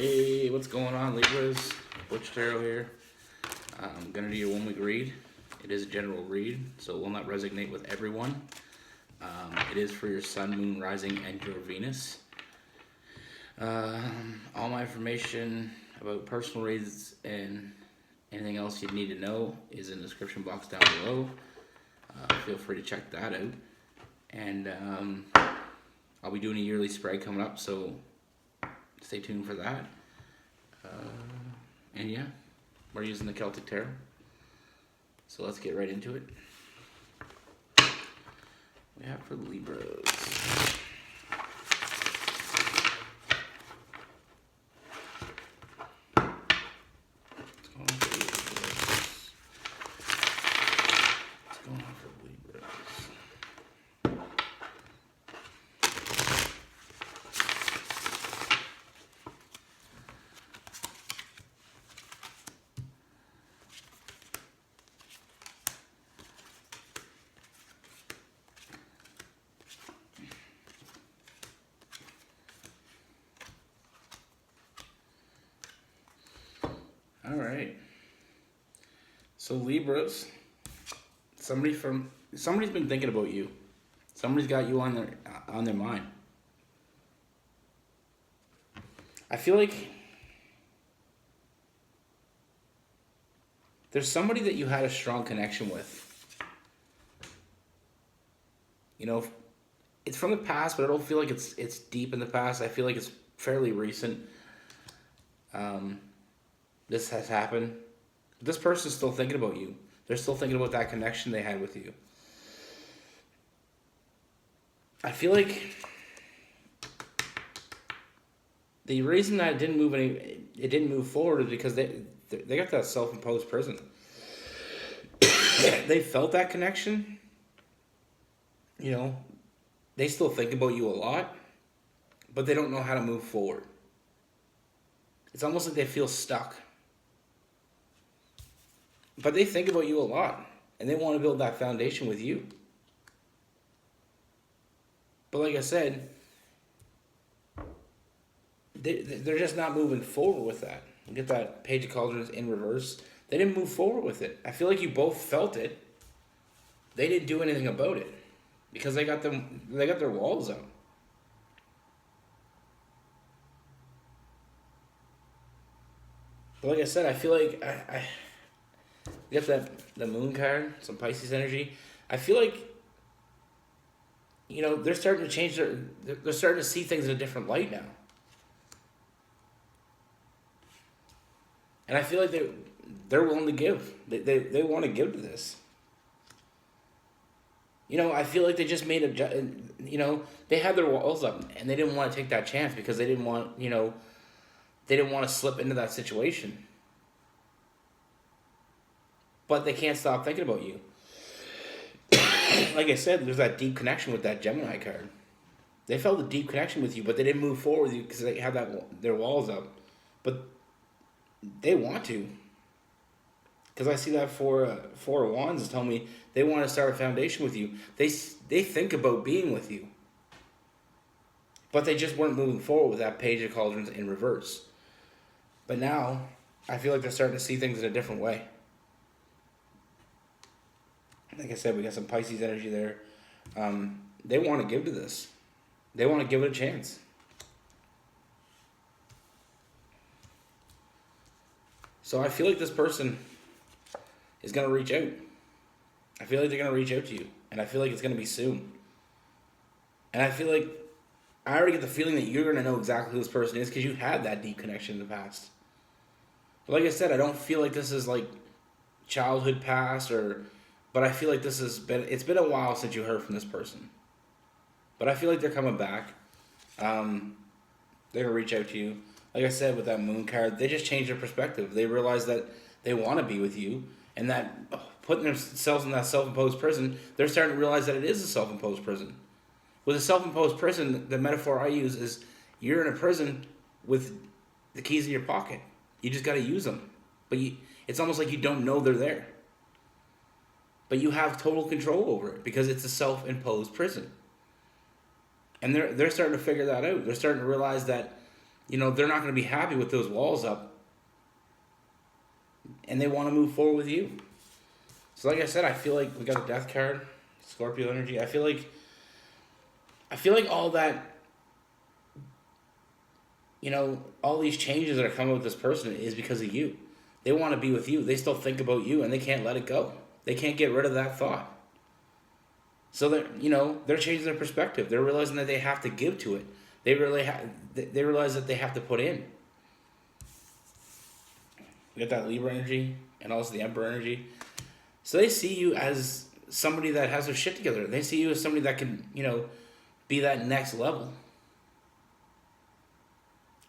Hey, what's going on, Libras? Butch Tarot here. I'm gonna do your 1 week read. It is a general read, so it will not resonate with everyone. It is for your Sun, Moon, Rising, and your Venus. All my information about personal reads and anything else you need to know is in the description box down below. Feel free to check that out. And I'll be doing a yearly spread coming up, so stay tuned for that. And yeah, we're using the Celtic Tarot. So let's get right into it. We have for Libras. All right. So Libras, somebody's been thinking about you. Somebody's got you on their mind. I feel like there's somebody that you had a strong connection with. You know, it's from the past, but I don't feel like it's deep in the past. I feel like it's fairly recent. This has happened. This person's still thinking about you. They're still thinking about that connection they had with you. I feel like the reason that it didn't move forward is because they got that self-imposed prison. They felt that connection. You know, they still think about you a lot, but they don't know how to move forward. It's almost like they feel stuck. But they think about you a lot, and they want to build that foundation with you. But like I said, they're just not moving forward with that. Get that Page of Cauldrons in reverse. They didn't move forward with it. I feel like you both felt it. They didn't do anything about it because they got their walls up. But like I said, I feel like I get the Moon card, some Pisces energy. I feel like, you know, they're starting to change they're starting to see things in a different light now. And I feel like they're willing to give. They want to give to this. You know, I feel like they just made they had their walls up and they didn't want to take that chance because they didn't want to slip into that situation. But they can't stop thinking about you. Like I said, there's that deep connection with that Gemini card. They felt a deep connection with you, but they didn't move forward with you because they have their walls up. But they want to. Because I see that Four of Wands is telling me they want to start a foundation with you. They think about being with you. But they just weren't moving forward with that Page of Cauldrons in reverse. But now, I feel like they're starting to see things in a different way. Like I said, we got some Pisces energy there. They want to give to this. They want to give it a chance. So I feel like this person is going to reach out. I feel like they're going to reach out to you. And I feel like it's going to be soon. And I feel like I already get the feeling that you're going to know exactly who this person is because you had that deep connection in the past. But like I said, I don't feel like this is like childhood past but I feel like it's been a while since you heard from this person. But I feel like they're coming back. They're going to reach out to you. Like I said, with that Moon card, they just changed their perspective. They realize that they want to be with you, and that putting themselves in that self-imposed prison, they're starting to realize that it is a self-imposed prison. With a self-imposed prison, the metaphor I use is you're in a prison with the keys in your pocket. You just got to use them. But it's almost like you don't know they're there. But you have total control over it because it's a self-imposed prison. And they're starting to figure that out. They're starting to realize that they're not going to be happy with those walls up, and they want to move forward with you. So like I said, I feel like we got the death card, Scorpio energy. I feel like all that, all these changes that are coming with this person is because of you. They want to be with you. They still think about you, and they can't let it go. They can't get rid of that thought. So they're changing their perspective. They're realizing that they have to give to it. They realize that they have to put in. You got that Libra energy and also the Emperor energy. So they see you as somebody that has their shit together. They see you as somebody that can, be that next level.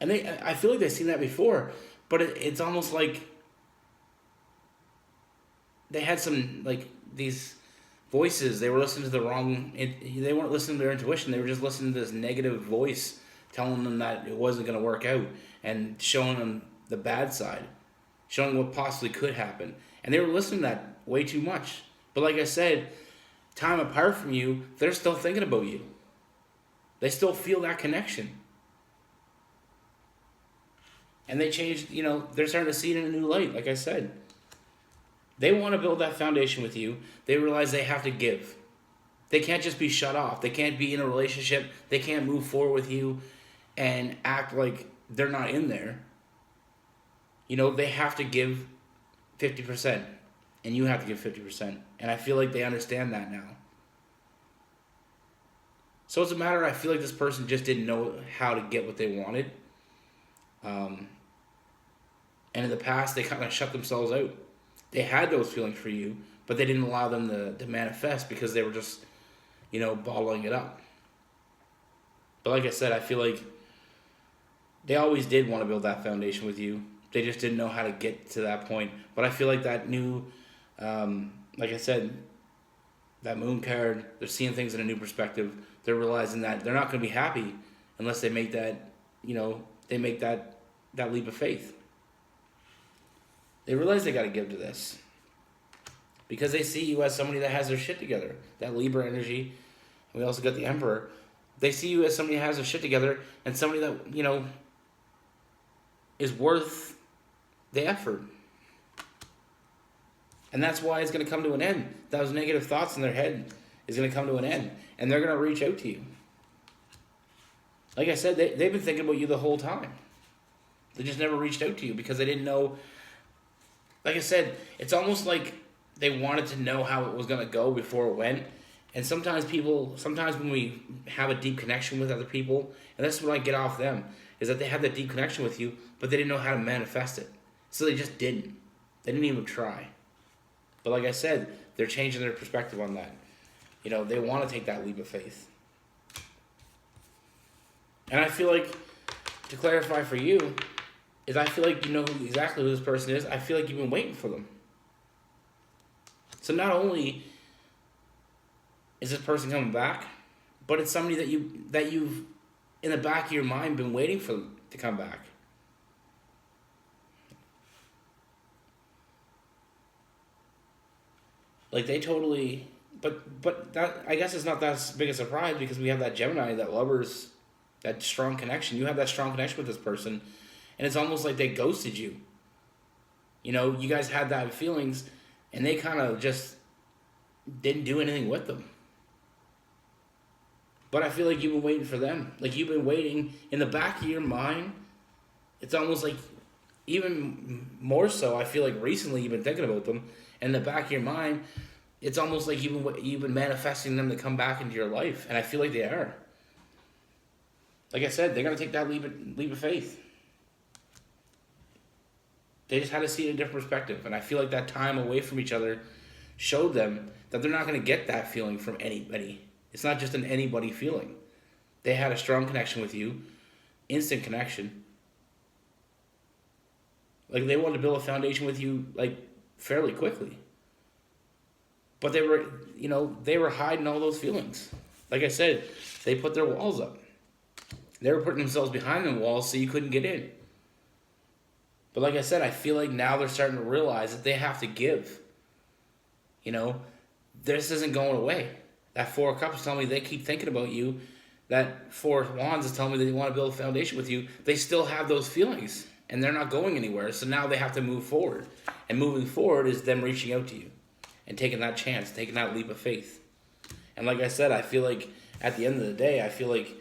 And I feel like they've seen that before, but it's almost like they had some, like, these voices. They were listening to the wrong, they weren't listening to their intuition. They were just listening to this negative voice telling them that it wasn't going to work out and showing them the bad side, showing what possibly could happen. And they were listening to that way too much. But like I said, time apart from you, they're still thinking about you. They still feel that connection. And they changed, they're starting to see it in a new light, like I said. They want to build that foundation with you. They realize they have to give. They can't just be shut off. They can't be in a relationship. They can't move forward with you and act like they're not in there. They have to give 50%. And you have to give 50%. And I feel like they understand that now. So it's a matter, I feel like this person just didn't know how to get what they wanted. And in the past, they kind of shut themselves out. They had those feelings for you, but they didn't allow them to manifest because they were just, bottling it up. But like I said, I feel like they always did want to build that foundation with you. They just didn't know how to get to that point. But I feel like that new, like I said, that moon card, they're seeing things in a new perspective. They're realizing that they're not going to be happy unless they make that, they make that leap of faith. They realize they got to give to this because they see you as somebody that has their shit together. That Libra energy. And we also got the Emperor. They see you as somebody that has their shit together and somebody that, is worth the effort. And that's why it's going to come to an end. Those negative thoughts in their head is going to come to an end. And they're going to reach out to you. Like I said, they've been thinking about you the whole time. They just never reached out to you because they didn't know. Like I said, it's almost like they wanted to know how it was going to go before it went. And sometimes when we have a deep connection with other people, and that's what I get off them, is that they had that deep connection with you, but they didn't know how to manifest it. So they just didn't. They didn't even try. But like I said, they're changing their perspective on that. They want to take that leap of faith. And I feel like, to clarify for you, is I feel like you know exactly who this person is. I feel like you've been waiting for them. So not only is this person coming back, but it's somebody that you've in the back of your mind been waiting for them to come back. Like they totally, but that, I guess it's not that big a surprise because we have that Gemini, that lovers, that strong connection. You have that strong connection with this person, and it's almost like they ghosted you. You guys had that feelings, and they kind of just didn't do anything with them. But I feel like you've been waiting for them. Like you've been waiting in the back of your mind. It's almost like, even more so, I feel like recently you've been thinking about them. And in the back of your mind, it's almost like you've been manifesting them to come back into your life. And I feel like they are. Like I said, they're going to take that leap of faith. They just had to see it in a different perspective. And I feel like that time away from each other showed them that they're not going to get that feeling from anybody. It's not just an anybody feeling. They had a strong connection with you. Instant connection. Like they wanted to build a foundation with you like fairly quickly. But they were hiding all those feelings. Like I said, they put their walls up. They were putting themselves behind the walls so you couldn't get in. But like I said, I feel like now they're starting to realize that they have to give. This isn't going away. That Four of Cups telling me they keep thinking about you. that Four of Wands is telling me that they want to build a foundation with you. They still have those feelings, and they're not going anywhere. So now they have to move forward. And moving forward is them reaching out to you and taking that chance, taking that leap of faith. And like I said, I feel like at the end of the day, I feel like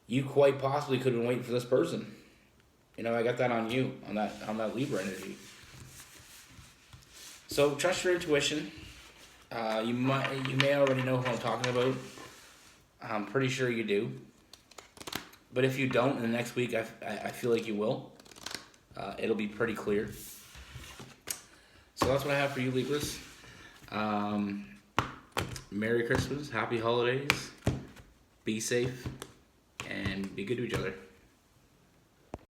you quite possibly could have been waiting for this person. You know, I got that on you, on that Libra energy. So trust your intuition. You may already know who I'm talking about. I'm pretty sure you do. But if you don't, in the next week, I feel like you will. It'll be pretty clear. So that's what I have for you, Libras. Merry Christmas, Happy Holidays, be safe, and be good to each other.